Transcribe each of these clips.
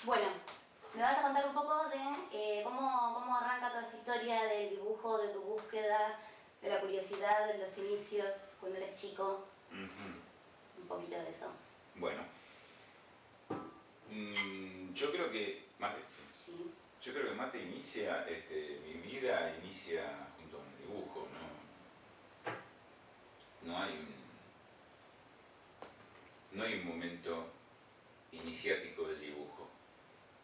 Bueno, me vas a contar un poco de cómo arranca toda esta historia del dibujo, de tu búsqueda, de la curiosidad, de los inicios, cuando eres chico. Un poquito de eso. Bueno, yo creo que Mate inicia, mi vida inicia junto con el dibujo, no hay un momento iniciático del dibujo.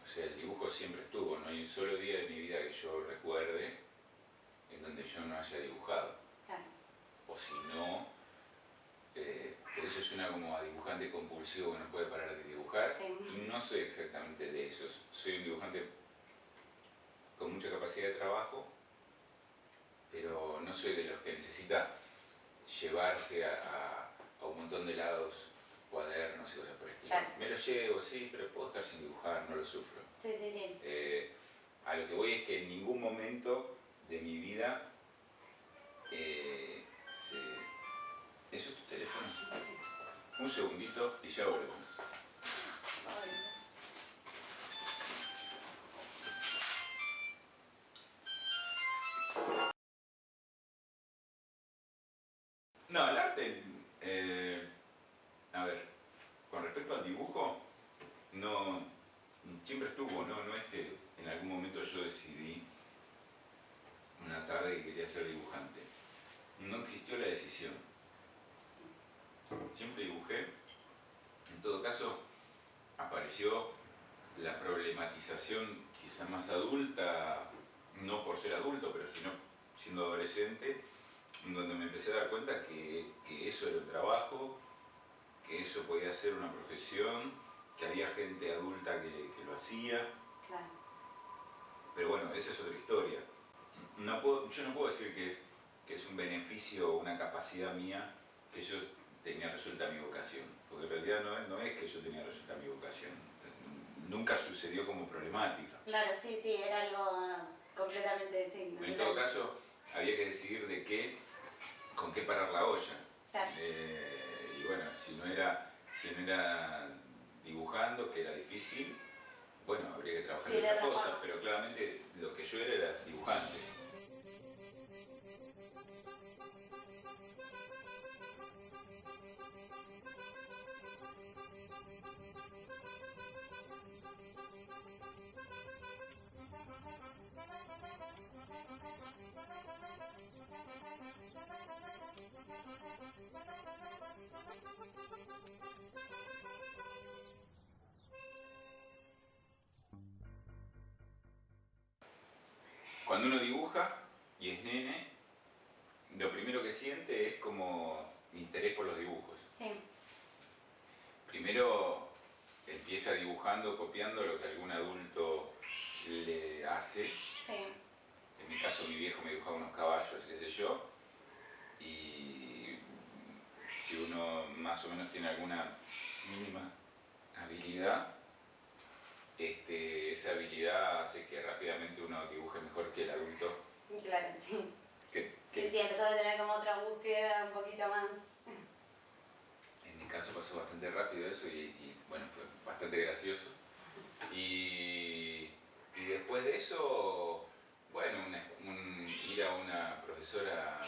O sea, el dibujo siempre estuvo, no hay un solo día de mi vida que yo recuerde en donde yo no haya dibujado. Claro. O si no, por eso suena como a dibujante compulsivo que no puede parar de dibujar. Sí. Y no soy exactamente de esos. Soy un dibujante con mucha capacidad de trabajo, pero no soy de los que necesita llevarse a un montón de lados cuadernos y cosas por el estilo. Claro. Me los llevo, sí, pero puedo estar sin dibujar, no lo sufro. Sí. A lo que voy es que en ningún momento de mi vida ¿Eso es tu teléfono? Sí. Un segundito y ya volvemos. No, el arte, a ver, con respecto al dibujo, no, siempre estuvo, no es que en algún momento yo decidí una tarde que quería ser dibujante. No existió la decisión. Siempre dibujé. En todo caso, apareció la problematización quizá más adulta, no por ser adulto, pero sino siendo adolescente, donde me empecé a dar cuenta que eso era un trabajo, que eso podía ser una profesión, que había gente adulta que lo hacía. Claro. Pero bueno, esa es otra historia. Yo no puedo decir que es un beneficio o una capacidad mía que yo tenía resuelta mi vocación, porque en realidad no es que yo tenía resuelta mi vocación, nunca sucedió como problemática. Claro, sí, era algo completamente natural. En todo caso, había que decidir con qué parar la olla. Claro. Y bueno, si no era dibujando, que era difícil, bueno, habría que trabajar en otras cosas, pero claramente lo que yo era dibujante. Cuando uno dibuja y es nene, lo primero que siente es como interés por los dibujos. Sí. Primero empieza dibujando, copiando lo que algún adulto le hace. Sí. En mi caso mi viejo me dibujaba unos caballos, qué sé yo, y si uno más o menos tiene alguna mínima habilidad, esa habilidad hace que rápidamente uno dibuje mejor que el adulto. Claro, sí. Sí, empezás a tener como otra búsqueda un poquito más. En mi caso pasó bastante rápido eso y bueno, fue bastante gracioso. Y después de eso, bueno, ir a una profesora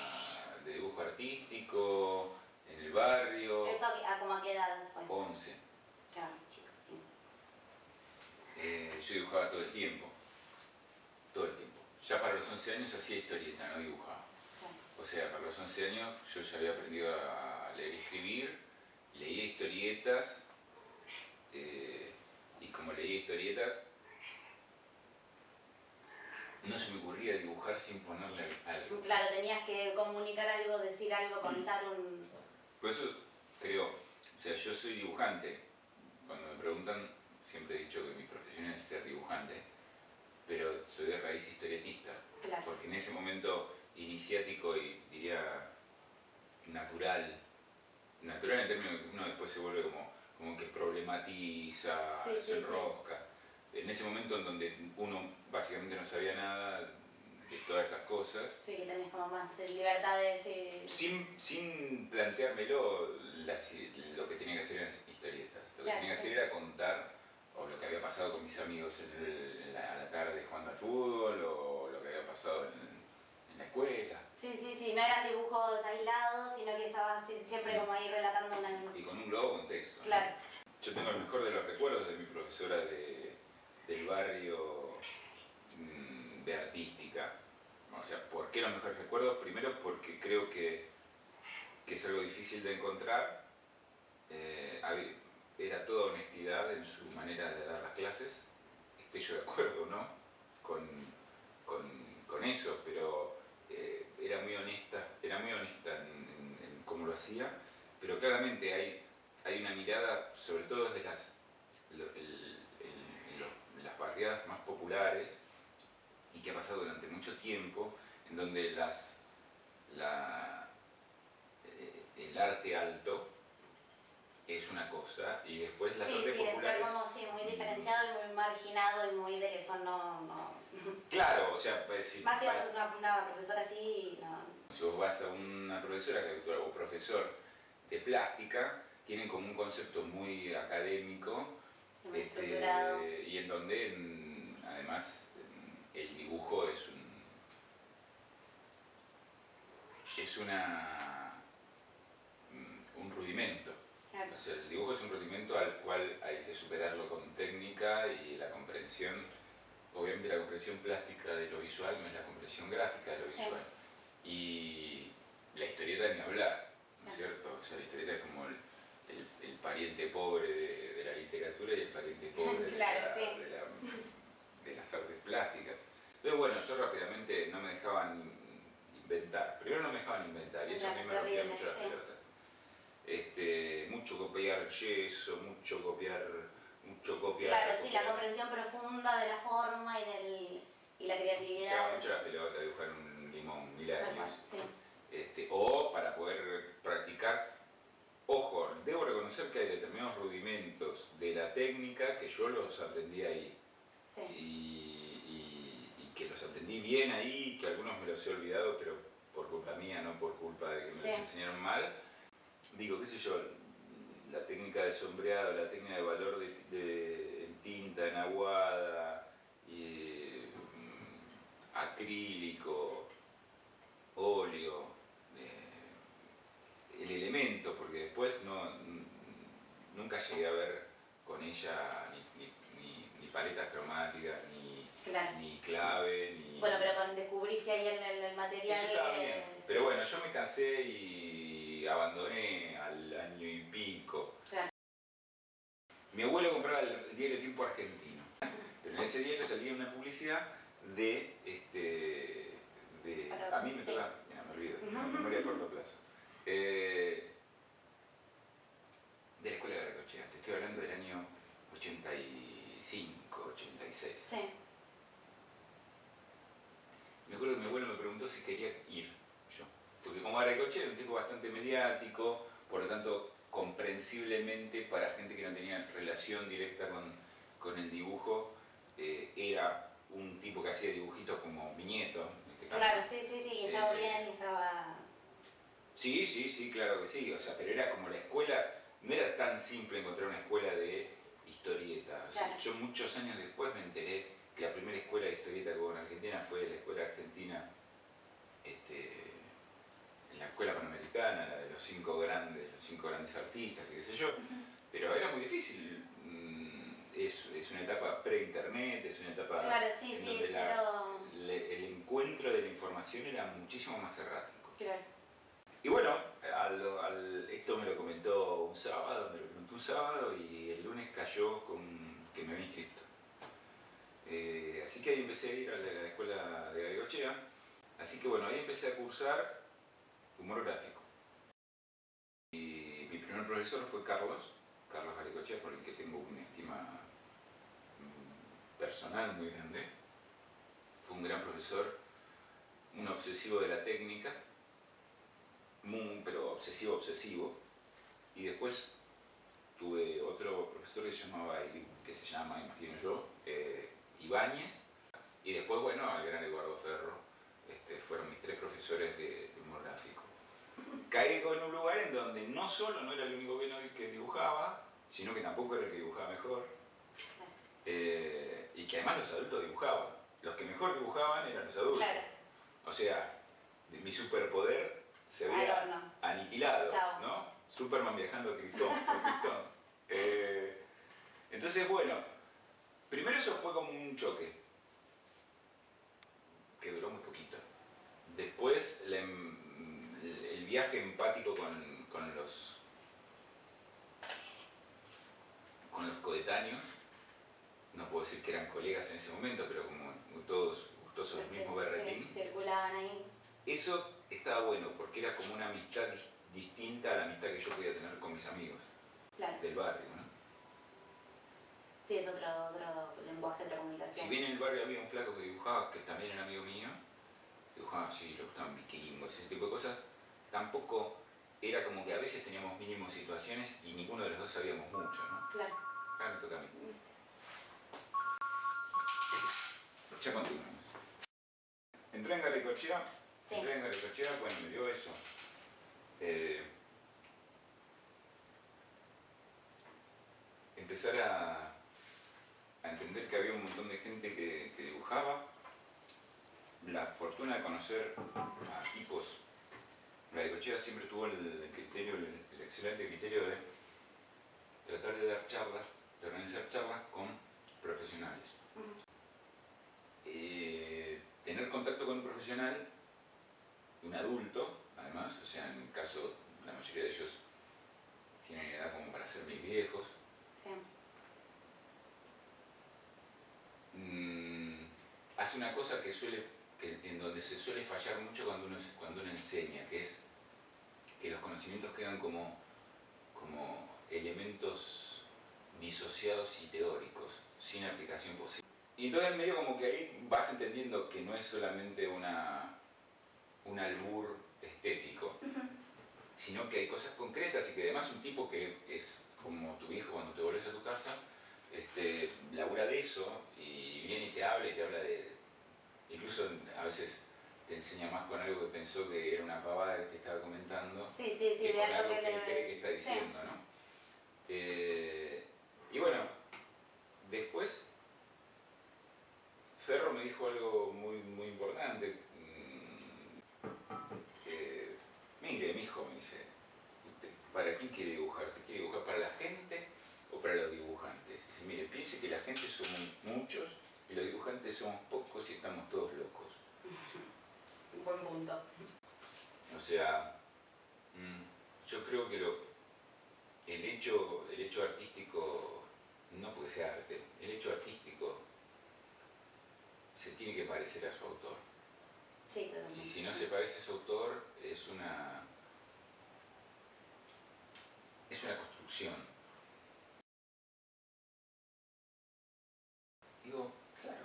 de dibujo artístico en el barrio. ¿Eso como a qué edad fue? 11. Claro, chicos, sí. Yo dibujaba todo el tiempo. Ya para los 11 años hacía historieta, no dibujaba. Claro. O sea, para los 11 años yo ya había aprendido a leer y escribir, leía historietas, y como leía historietas, no se me ocurría dibujar sin ponerle algo. Claro, tenías que comunicar algo, decir algo, contar un... Por eso creo, o sea, yo soy dibujante. Cuando me preguntan, siempre he dicho que mi profesión es ser dibujante, pero soy de raíz historietista. Claro. Porque en ese momento iniciático y diría natural en términos de que uno después se vuelve como que problematiza, se enrosca. Sí. En ese momento en donde uno básicamente no sabía nada de todas esas cosas. Sí, que tenés como más libertad de decir... Sin planteármelo lo que tenía que hacer en las historietas. Lo que tenía que hacer era contar o lo que había pasado con mis amigos a la tarde jugando al fútbol, o lo que había pasado en la escuela. Sí, no eran dibujos aislados, sino que estabas siempre como ahí relatando una... Y con un globo contexto. Claro. ¿No? Yo tengo el mejor de los recuerdos de mi profesora del barrio de artística. O sea, ¿por qué los mejores recuerdos? Primero porque creo que es algo difícil de encontrar. Era toda honestidad en su manera de dar las clases. Estoy yo de acuerdo, ¿no? Con eso, pero era muy honesta en cómo lo hacía, pero claramente hay una mirada, sobre todo desde las barriadas más populares, y que ha pasado durante mucho tiempo, en donde el arte alto es una cosa, y después las artes populares... Está como muy diferenciado y muy marginado, y muy de que eso no... Claro, o sea, pues, si más si vas a una profesora así, no... Si vos vas a una profesora o profesor de plástica, tienen como un concepto muy académico, muy estructurado, y en donde además el dibujo es un rudimento. Claro. O sea, el dibujo es un rudimento al cual hay que superarlo con técnica, y la comprensión, obviamente la comprensión plástica de lo visual no es la comprensión gráfica de lo visual. Y la historieta ni hablar, ¿no es cierto? O sea, la historieta es como el pariente pobre de la literatura y el pariente pobre claro, de las artes plásticas. Pero bueno, yo rápidamente no me dejaban inventar. Primero no me dejaban inventar, y eso a mí me rompía mucho las pelotas. Mucho copiar yeso, mucho copiar... Claro, sí, la comprensión profunda de la forma y la creatividad. Me mucho las pelotas dibujar un limón, 1000 años. Sí. O para poder practicar. Ojo, debo reconocer que hay determinados rudimentos de la técnica que yo los aprendí ahí. Sí. Y que los aprendí bien ahí, que algunos me los he olvidado, pero por culpa mía, no por culpa de que me los enseñaron mal. Digo, qué sé yo, la técnica de sombreado, la técnica de valor en tinta, en aguada, acrílico, óleo, el elemento, porque después nunca llegué a ver con ella ni paletas cromáticas, ni clave, ni... Bueno, pero descubriste ahí en el material... Eso estaba bien, pero bueno, yo me cansé y abandoné al año y pico. Claro. Mi abuelo compraba el diario Tiempo Argentino, pero en ese diario salía una publicidad a mí me toca... Mira, me olvido, memoria a corto plazo. De la escuela de Barcochea, te estoy hablando del año 85, 86. Sí. Me acuerdo que mi abuelo me preguntó si quería ir yo, porque como Barcochea era un tipo bastante mediático, por lo tanto comprensiblemente para gente que no tenía relación directa con el dibujo, era un tipo que hacía dibujitos como mi nieto. Claro, sí, y estaba bien, y estaba... Sí, claro que sí, o sea, pero era como la escuela, no era tan simple encontrar una escuela de historieta. O sea, claro. Yo muchos años después me enteré que la primera escuela de historieta que hubo en Argentina fue la escuela argentina, en la escuela panamericana, la de los cinco grandes artistas y qué sé yo, pero era muy difícil. Es una etapa pre-internet, es una etapa donde el encuentro de la información era muchísimo más errático. Claro. Y bueno, esto me lo comentó un sábado, y el lunes cayó que me había inscrito. Así que ahí empecé a ir a la escuela de Barcochea. Así que bueno, ahí empecé a cursar humor gráfico. Y mi primer profesor fue Carlos Barcochea, por el que tengo una estima personal muy grande. Fue un gran profesor, un obsesivo de la técnica, pero obsesivo. Y después tuve otro profesor que se llama, imagino yo, Ibáñez. Y después, bueno, al gran Eduardo Ferro. Fueron mis 3 profesores de humor gráfico. Caí en un lugar en donde no solo no era el único que dibujaba, sino que tampoco era el que dibujaba mejor. Y que además los adultos dibujaban. Los que mejor dibujaban eran los adultos. Claro. O sea, mi superpoder se había aniquilado, Chao. ¿no? Superman viajando a Krypton. Entonces, bueno, primero eso fue como un choque, que duró muy poquito. Después el viaje empático con los coetáneos, no puedo decir que eran colegas en ese momento, pero como todos gustosos del mismo berretín. Circulaban ahí. Eso estaba bueno, porque era como una amistad distinta a la amistad que yo podía tener con mis amigos del barrio, ¿no? Sí, es otro lenguaje, otra comunicación. Si bien en el barrio había un flaco que dibujaba, que también era amigo mío, dibujaba así, le gustaban vikingos, ese tipo de cosas, tampoco era como que a veces teníamos mínimo situaciones y ninguno de los dos sabíamos mucho, ¿no? Claro. Ahora me toca a mí. Ya continuamos. Entré en Garacochea. Sí. Entré en Garacochea, bueno, me dio eso. Empezar a entender que había un montón de gente que dibujaba. La fortuna de conocer a tipos. Garacochea siempre tuvo el criterio, el excelente criterio de tratar de dar charlas, de organizar charlas con profesionales. Tener contacto con un profesional, un adulto, además, o sea, en el caso, la mayoría de ellos tienen edad como para ser mis viejos. Sí. Hace una cosa en donde se suele fallar mucho cuando uno enseña, que es que los conocimientos quedan como elementos disociados y teóricos, sin aplicación posible. Y entonces medio como que ahí vas entendiendo que no es solamente un albur estético, sino que hay cosas concretas y que además un tipo que es como tu viejo cuando te volvés a tu casa, labura de eso y viene y te habla de... Incluso a veces te enseña más con algo que pensó que era una pavada que te estaba comentando, que con de algo que le... cree que está diciendo, ¿no? Y bueno, después Ferro me dijo algo muy, muy importante. Mire, mijo, me dice, ¿para quién quiere dibujar? ¿Te quiere dibujar para la gente o para los dibujantes? Dice, mire, piense que la gente somos muchos y los dibujantes somos pocos y estamos todos locos. Un buen punto. O sea, yo creo que el hecho artístico, no porque sea arte, el hecho artístico se tiene que parecer a su autor. Sí, totalmente. Y si no se parece a su autor, es una construcción. Digo, claro,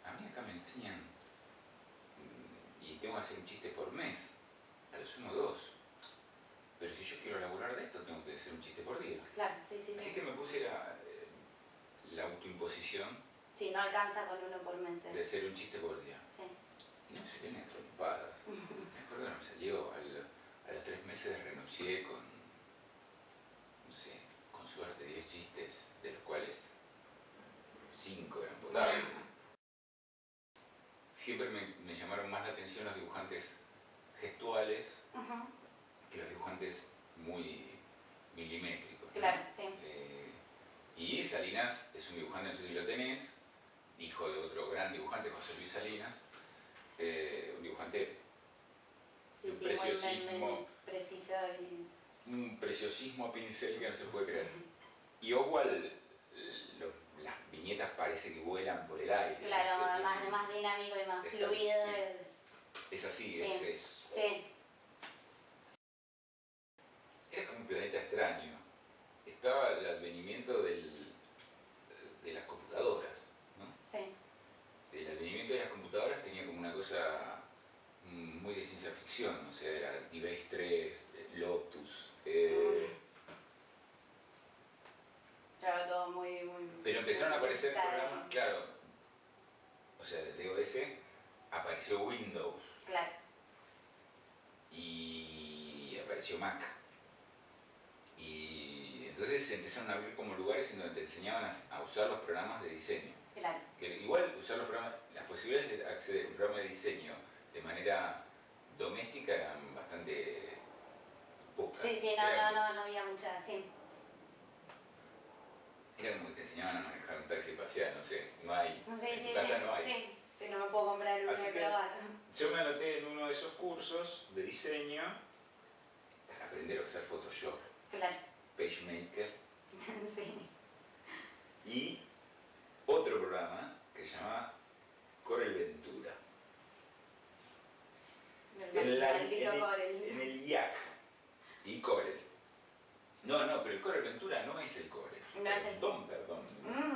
a mí acá me enseñan y tengo que hacer un chiste por mes, a lo sumo 2. Pero si yo quiero laburar de esto, tengo que hacer un chiste por día. Claro, sí. Así que me puse la autoimposición. Sí, no alcanza con uno por mes. De hacer un chiste por día. Sí. Y no me salían las trompadas. Me acuerdo que no me salió. A los 3 meses renuncié con, no sé, con suerte 10 chistes, de los cuales 5 eran potables. Siempre me llamaron más la atención los dibujantes gestuales que los dibujantes muy milimétricos, ¿no? Claro, sí. Y Salinas es un dibujante, no sé si lo tenés, hijo de otro gran dibujante, José Luis Salinas, un dibujante un preciosismo, muy preciso y... un preciosismo a pincel que no se puede creer. Y Oswald, las viñetas parece que vuelan por el aire. Claro, más dinámico y más fluido. Es así, sí. Sí. Era como un planeta extraño. Estaba el advenimiento de las computadoras, ¿no? Sí. El advenimiento de las computadoras tenía como una cosa muy de ciencia ficción, o sea, era D-Base 3, Lotus. Claro, todo muy... Pero empezaron a aparecer programas, claro, o sea, del DOS apareció Windows. Claro. Y apareció Mac. Y Entonces se empezaron a abrir como lugares en donde te enseñaban a usar los programas de diseño. Claro. Que igual usar los programas, las posibilidades de acceder a un programa de diseño de manera doméstica eran bastante pocas. Sí, no había mucha, sí. Era como que te enseñaban a manejar un taxi espacial, no sé, no hay. Sí, en tu casa no hay. Sí, no me puedo comprar uno de trabajo. Yo me anoté en uno de esos cursos de diseño para aprender a usar Photoshop, Claro. PageMaker Sí. y otro programa que se llama Corel Ventura. En el IAC y Corel. No, pero el Corel Ventura no es el Corel. No es el... Perdón.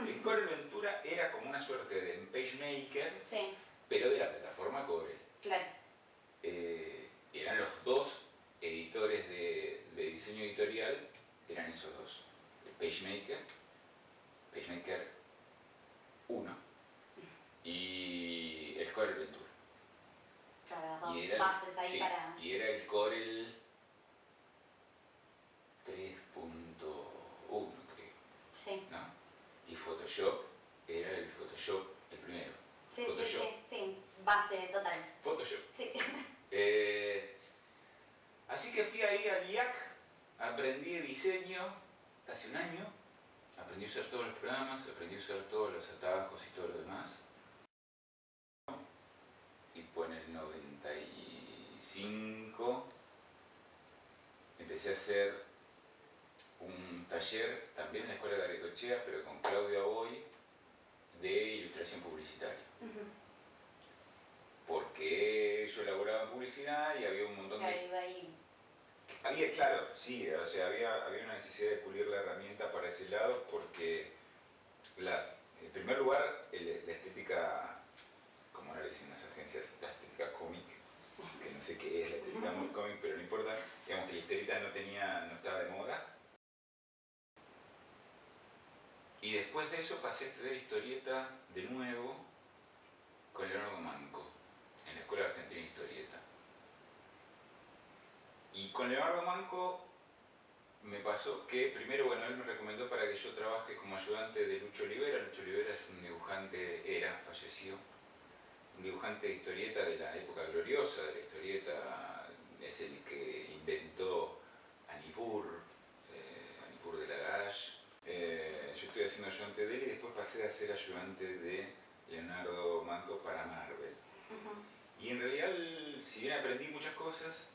El Corel Ventura era como una suerte de PageMaker, sí, pero de la plataforma Corel. Claro. Eran los dos editores de diseño editorial, eran esos dos. El PageMaker 1 y el Corel Ventura. Claro, las dos bases ahí, sí, para... Y era el Corel 3.1, creo. Sí. ¿No? Y Photoshop era el Photoshop el primero. Sí, Photoshop. sí, base total. Photoshop. Sí. Así que fui ahí al IAC, aprendí diseño casi un año, aprendí a usar todos los programas, aprendí a usar todos los atajos y todo lo demás. Y pues en el 95 empecé a hacer un taller también en la Escuela de Garricochea, pero con Claudia Boy, de ilustración publicitaria. Porque yo elaboraba en publicidad y había un montón de... Claro, sí, o sea, había una necesidad de pulir la herramienta para ese lado porque en primer lugar, la estética, como ahora dicen las agencias, la estética cómic, sí, que no sé qué es la estética muy cómic, pero no importa, digamos que la historieta no estaba de moda. Y después de eso pasé a estudiar historieta de nuevo con Leonardo Manco, en la Escuela Argentina de Historieta. Y con Leonardo Manco me pasó que, primero, bueno, él me recomendó para que yo trabaje como ayudante de Lucho Olivera. Lucho Olivera es un dibujante, falleció, un dibujante de historieta de la época gloriosa de la historieta, es el que inventó Anipur de Lagash. Yo estoy haciendo ayudante de él y después pasé a ser ayudante de Leonardo Manco para Marvel. Y en realidad, si bien aprendí muchas cosas,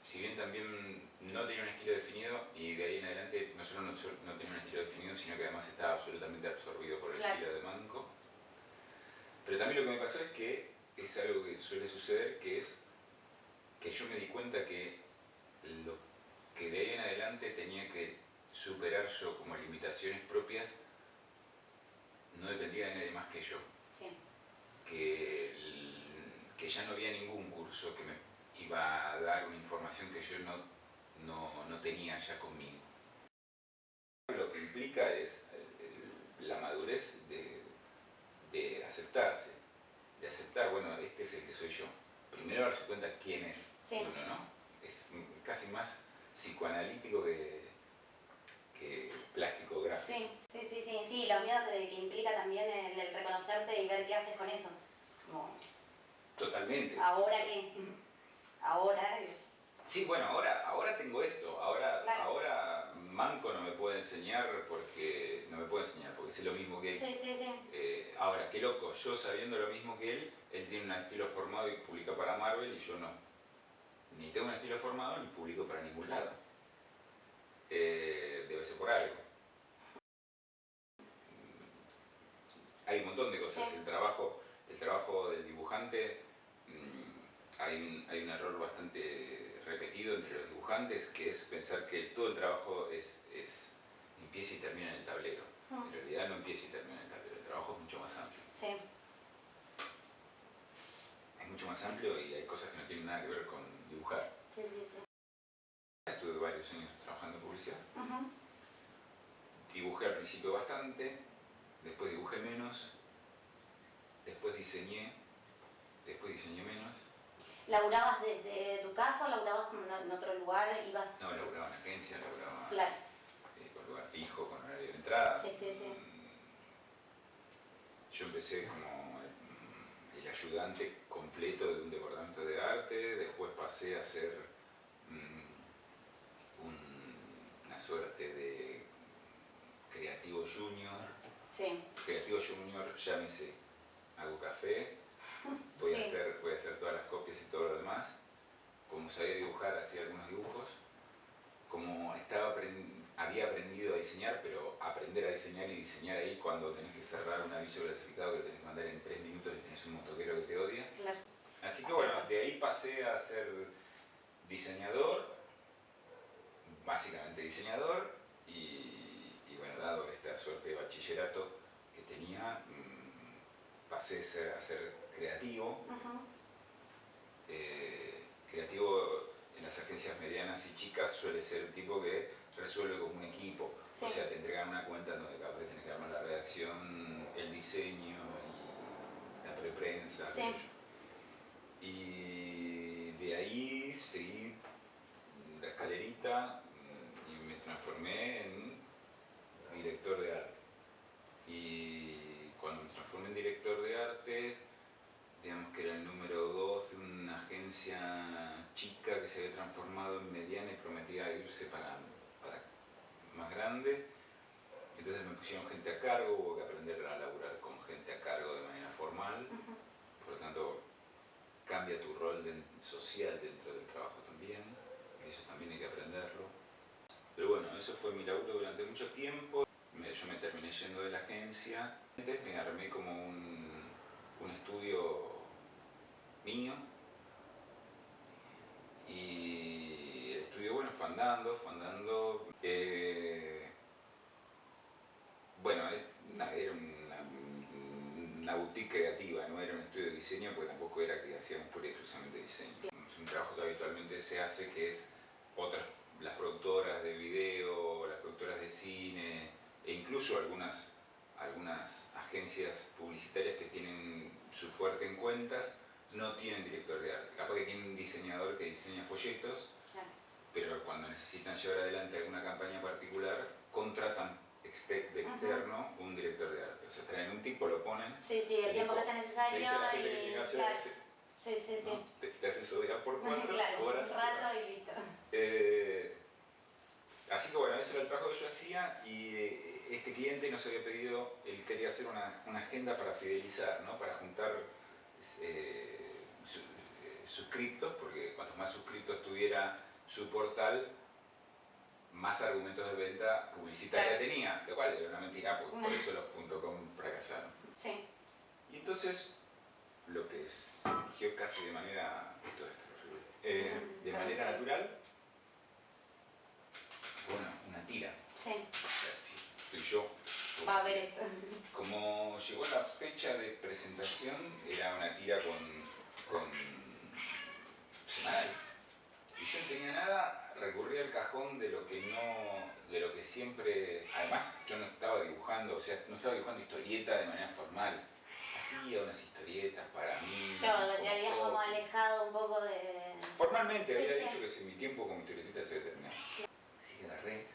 si bien también no tenía un estilo definido, y de ahí en adelante no solo no tenía un estilo definido, sino que además estaba absolutamente absorbido por el estilo de Manco. Pero también lo que me pasó es que es algo que suele suceder, que es que yo me di cuenta que lo que de ahí en adelante tenía que superar yo como limitaciones propias no dependía de nadie más que yo. Sí. Que ya no había ningún curso que me iba a dar una información que yo no tenía ya conmigo. Lo que implica es la madurez de aceptarse, de aceptar, bueno, este es el que soy yo. Primero darse cuenta quién es uno, ¿no? Es casi más psicoanalítico que plástico gráfico. Sí, lo mío que implica también el reconocerte y ver qué haces con eso. Como... Totalmente. ¿Ahora qué? Ahora es... Sí, bueno, ahora tengo esto, ahora Manco no me puede enseñar porque sé lo mismo que él. Sí. Ahora, qué loco, yo sabiendo lo mismo que él tiene un estilo formado y publica para Marvel y yo no. Ni tengo un estilo formado ni publico para ningún lado. Debe ser por algo. Hay un montón de cosas. El trabajo del dibujante, hay un error bastante repetido entre los dibujantes, que es pensar que todo el trabajo empieza y termina en el tablero. En realidad no empieza y termina en el tablero, el trabajo es mucho más amplio. Sí. Es mucho más amplio y hay cosas que no tienen nada que ver con dibujar. Sí. Estuve varios años trabajando en publicidad. Dibujé al principio bastante, después dibujé menos, después diseñé menos. ¿Laburabas desde tu casa o laburabas como en otro lugar? ¿Ibas? No, laburaba en agencia, Claro. por lugar. entrada. Sí, sí, sí. Yo empecé como el ayudante completo de un departamento de arte, después pasé a ser una suerte de creativo junior. Sí. Creativo junior, llámese, hago café, voy a hacer todas las copias y todo lo demás. Como sabía dibujar, hacía algunos dibujos. Como había aprendido a diseñar, pero aprender a diseñar y diseñar ahí cuando tenés que cerrar un aviso clasificado que lo tenés que mandar en 3 minutos y tenés un motoquero que te odia. Claro. Así que bueno, de ahí pasé a ser diseñador, básicamente diseñador, y bueno, dado esta suerte de bachillerato que tenía, pasé a ser creativo. Creativo en las agencias medianas y chicas suele ser el tipo que resuelve como un equipo. Sí. O sea, te entregan una cuenta donde capaz tenés que armar la redacción, el diseño y la preprensa. Sí. Y de ahí seguí la escalerita y me transformé en director de arte. Y cuando me transformé en director de arte, digamos que era el número 2 de una agencia chica que se había transformado en mediana y prometía irse para más grande. Entonces me pusieron gente a cargo, hubo que aprender a laburar con gente a cargo de manera formal. Por lo tanto, cambia tu rol social dentro del trabajo también. Eso también hay que aprenderlo. Pero bueno, eso fue mi laburo durante mucho tiempo. Yo me terminé yendo de la agencia. Entonces me armé como un estudio mío, y el estudio, bueno, fue andando. Bueno, era una boutique creativa, no era un estudio de diseño, porque tampoco era que hacíamos pura y exclusivamente diseño. Es un trabajo que habitualmente se hace, que es las productoras de video, las productoras de cine, e incluso algunas agencias publicitarias que tienen su fuerte en cuentas, no tienen director de arte. Capaz que tienen un diseñador que diseña folletos, claro, pero cuando necesitan llevar adelante alguna campaña particular, contratan de externo un director de arte. O sea, traen un tipo, lo ponen. Sí, el tiempo que sea necesario. Le dice a la gente que tiene que hacer. Claro. Sí. ¿No? Te haces odiar por 4 claro, horas. Un rato y listo. Así que bueno, ese era el trabajo que yo hacía, y este cliente nos había pedido, él quería hacer una agenda para fidelizar, ¿no? Para juntar suscriptos, porque cuanto más suscriptos tuviera su portal, más argumentos de venta publicitaria, claro, tenía, lo cual era una mentira, porque por eso los .com fracasaron. Sí. Y entonces, lo que surgió casi de manera, de manera natural, bueno, una tira. Sí. Soy yo. Va a ver esto. Como llegó la fecha de presentación, era una tira con semanal. Y yo no tenía nada, recurrí al cajón de lo que siempre, además yo no estaba dibujando, o sea, no estaba dibujando historieta de manera formal. Hacía unas historietas para mí. Claro, te habías como alejado un poco de... Formalmente había dicho que si mi tiempo como historietista se había terminado. Así que agarré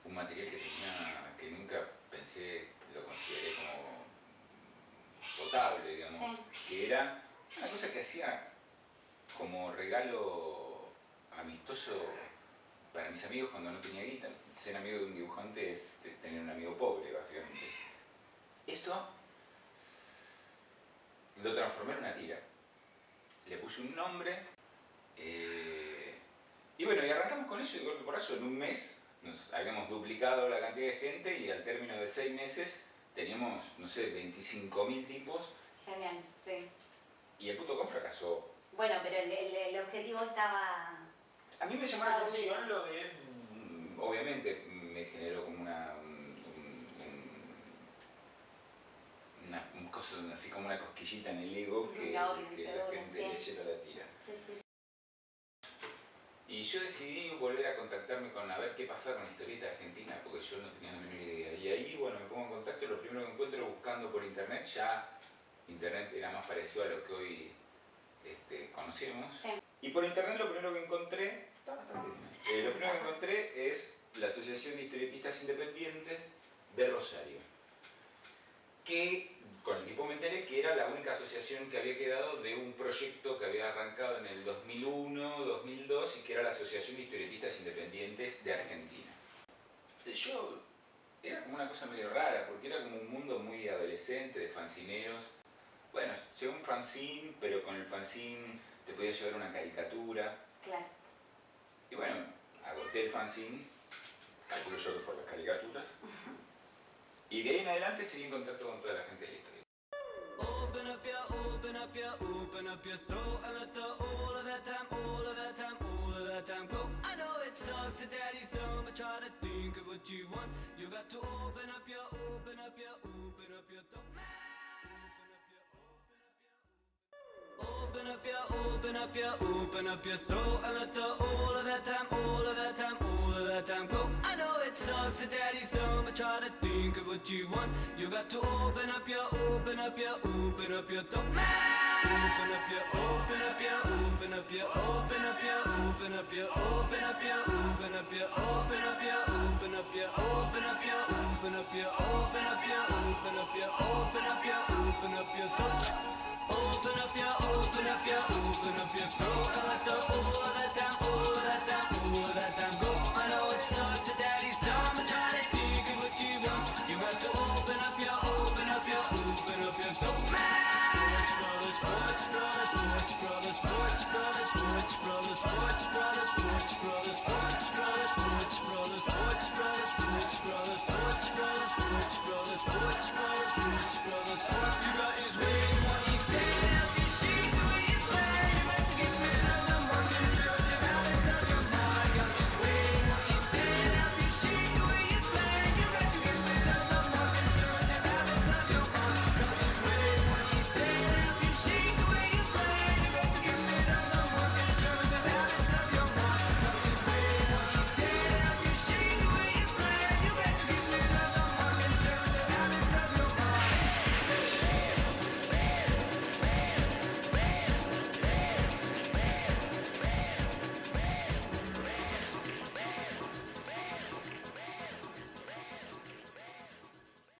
un material que tenía, que nunca pensé, lo consideré como potable, digamos, que era una cosa que hacía como regalo amistoso para mis amigos cuando no tenía guita. Ser amigo de un dibujante es tener un amigo pobre, básicamente. Eso lo transformé en una tira. Le puse un nombre, y bueno, y arrancamos con eso, y de golpe por eso en un mes nos habíamos duplicado la cantidad de gente, y al término de 6 meses teníamos, no sé, 25.000 tipos. Genial, sí. Y el .com fracasó. Bueno, pero el objetivo estaba... A mí me llamó la atención lo de... Obviamente me generó como un coso, así como una cosquillita en el ego, que la gente leyera la tira. Sí. Y yo decidí volver a contactarme con a ver qué pasaba con la historieta argentina, porque yo no tenía la menor idea. Y ahí, bueno, me pongo en contacto, lo primero que encuentro buscando por internet, ya internet era más parecido a lo que hoy conocemos. Sí. Y por internet lo primero que encontré, está bastante bien. Lo primero que encontré es la Asociación de Historietistas Independientes, de Rosario, que con el tipo me enteré que era la única asociación que había quedado de un proyecto que había arrancado en el 2001, 2002 y que era la Asociación de Historietistas Independientes de Argentina. Yo era como una cosa medio rara, porque era como un mundo muy adolescente, de fanzineros. Bueno, llegó un fanzine, pero con el fanzine te podía llevar una caricatura. Claro. Y bueno, agoté el fanzine, calculo yo que por las caricaturas. Y de ahí en adelante seguí en contacto con toda la gente de la historia. Open up your, open up your, open up your throat and let the all of that time, all of that time, all of that time go. I know it sucks that daddy's done, but try to think of what you want. You got to open up your, open up your, open up your throat. Open up your, open up your, open up your throat and let the all of that time, all of that time, all of that time go. I know it sucks that daddy's done, but try to think of what you want. You got to open up your, open up your, open up your throat. Open up your, open up your, open up your, open up your, open up your, open up your, open up your, open up